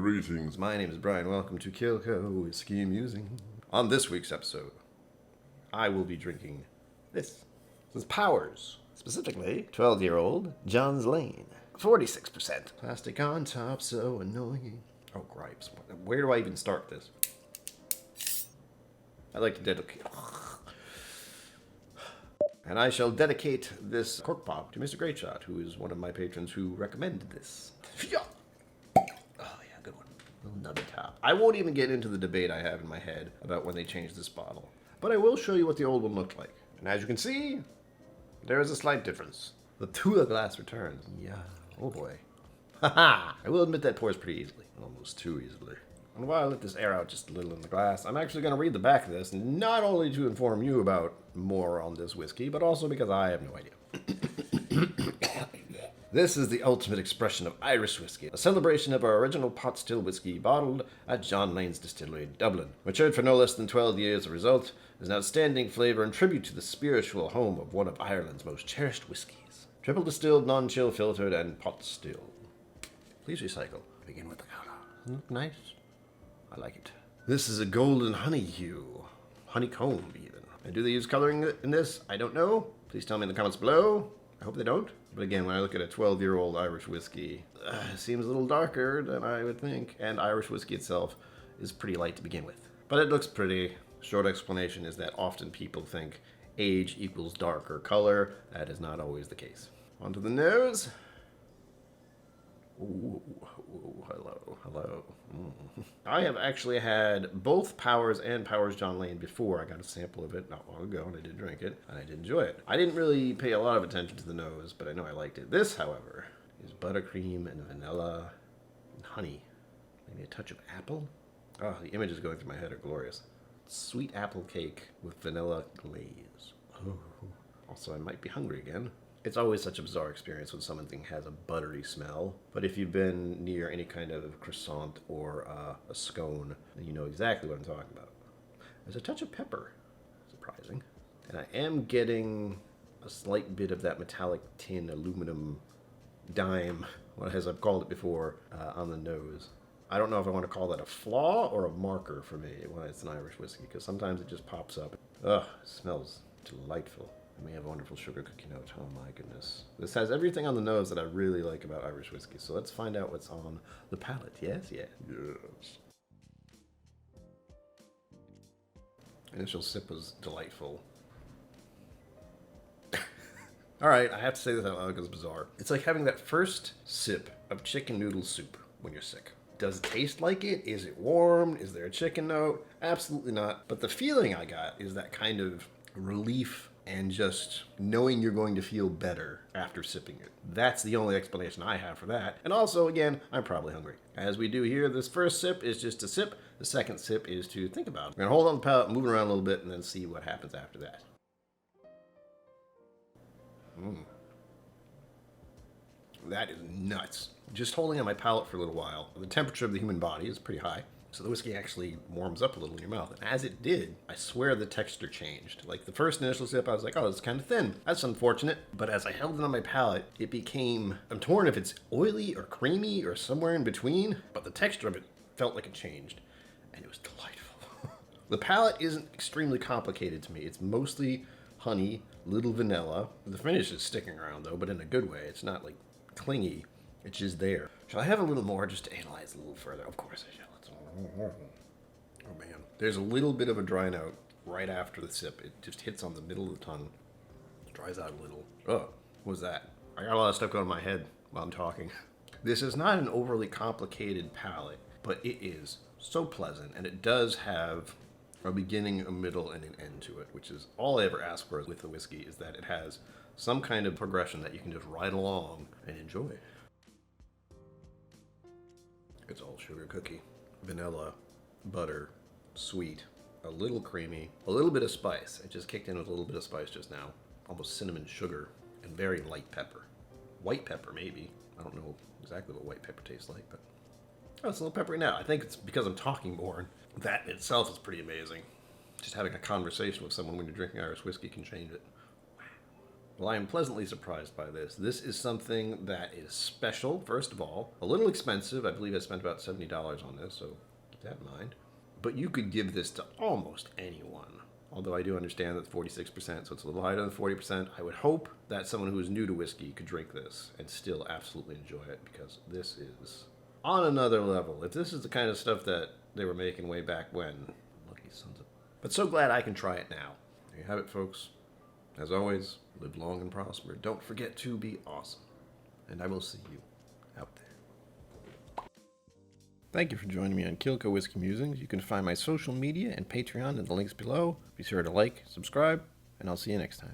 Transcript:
Greetings. My name is Brian. Welcome to KillCo Whiskey Musings. On this week's episode, I will be drinking this. This is Powers. Specifically, 12-year-old John's Lane. 46%. Plastic on top, so annoying. Oh, gripes. Where do I even start this? I like to dedicate... And I shall dedicate this cork pop to Mr. Greatshot, who is one of my patrons who recommended this. Oh, yeah, good one. Little nubby top. I won't even get into the debate I have in my head about when they changed this bottle. But I will show you what the old one looked like. And as you can see, there is a slight difference. The Tula glass returns. Yeah. Oh, boy. Haha! I will admit that pours pretty easily. Almost too easily. And while I let this air out just a little in the glass, I'm actually going to read the back of this, not only to inform you about more on this whiskey, but also because I have no idea. This is the ultimate expression of Irish whiskey, a celebration of our original pot still whiskey bottled at John Lane's Distillery in Dublin. Matured for no less than 12 years, the result is an outstanding flavour and tribute to the spiritual home of one of Ireland's most cherished whiskies. Triple distilled, non-chill filtered, and pot still. Please recycle. Begin with the colour. Isn't it nice? I like it. This is a golden honey hue. Honeycomb, even. And do they use coloring in this? I don't know. Please tell me in the comments below. I hope they don't. But again, when I look at a 12-year-old Irish whiskey, it seems a little darker than I would think. And Irish whiskey itself is pretty light to begin with. But it looks pretty. Short explanation is that often people think age equals darker color. That is not always the case. Onto the nose. Ooh, hello. I have actually had both Powers and Powers John Lane before. I got a sample of it not long ago, and I did drink it, and I did enjoy it. I didn't really pay a lot of attention to the nose, but I know I liked it. This, however, is buttercream and vanilla and honey. Maybe a touch of apple? Oh, the images going through my head are glorious. Sweet apple cake with vanilla glaze. Oh. Also, I might be hungry again. It's always such a bizarre experience when something has a buttery smell. But if you've been near any kind of croissant or a scone, then you know exactly what I'm talking about. There's a touch of pepper. Surprising. And I am getting a slight bit of that metallic tin aluminum dime, as I've called it before, on the nose. I don't know if I want to call that a flaw or a marker for me when it's an Irish whiskey, because sometimes it just pops up. Ugh, it smells delightful. And we have a wonderful sugar cookie note. Oh my goodness. This has everything on the nose that I really like about Irish whiskey. So let's find out what's on the palate. Yes. Initial sip was delightful. Alright, I have to say this out loud because it's bizarre. It's like having that first sip of chicken noodle soup when you're sick. Does it taste like it? Is it warm? Is there a chicken note? Absolutely not. But the feeling I got is that kind of relief and just knowing you're going to feel better after sipping it. That's the only explanation I have for that. And also, again, I'm probably hungry. As we do here, this first sip is just a sip. The second sip is to think about it. We're gonna hold on the palate, move it around a little bit, and then see what happens after that. That is nuts. Just holding on my palate for a little while. The temperature of the human body is pretty high. So the whiskey actually warms up a little in your mouth. And as it did, I swear the texture changed. Like the first initial sip, I was like, oh, it's kind of thin. That's unfortunate. But as I held it on my palate, it became, I'm torn if it's oily or creamy or somewhere in between. But the texture of it felt like it changed. And it was delightful. The palate isn't extremely complicated to me. It's mostly honey, little vanilla. The finish is sticking around though, but in a good way. It's not like clingy. It's just there. Shall I have a little more just to analyze a little further? Of course I shall. Oh man. There's a little bit of a dry note right after the sip. It just hits on the middle of the tongue. It dries out a little. Oh, what was that? I got a lot of stuff going in my head while I'm talking. This is not an overly complicated palate, but it is so pleasant, and it does have a beginning, a middle, and an end to it, which is all I ever ask for with the whiskey, is that it has some kind of progression that you can just ride along and enjoy. It's all sugar cookie. Vanilla, butter, sweet, a little creamy, a little bit of spice. It just kicked in with a little bit of spice just now. Almost cinnamon sugar and very light pepper. White pepper, maybe. I don't know exactly what white pepper tastes like, but oh, it's a little peppery now. I think it's because I'm talking more. That in itself is pretty amazing. Just having a conversation with someone when you're drinking Irish whiskey can change it. Well, I am pleasantly surprised by this. This is something that is special, first of all. A little expensive. I believe I spent about $70 on this, so keep that in mind. But you could give this to almost anyone. Although I do understand that 46%, so it's a little higher than 40%. I would hope that someone who is new to whiskey could drink this and still absolutely enjoy it, because this is on another level. If this is the kind of stuff that they were making way back when, lucky sons of... But so glad I can try it now. There you have it, folks. As always, live long and prosper. Don't forget to be awesome. And I will see you out there. Thank you for joining me on KillCo Whiskey Musings. You can find my social media and Patreon in the links below. Be sure to like, subscribe, and I'll see you next time.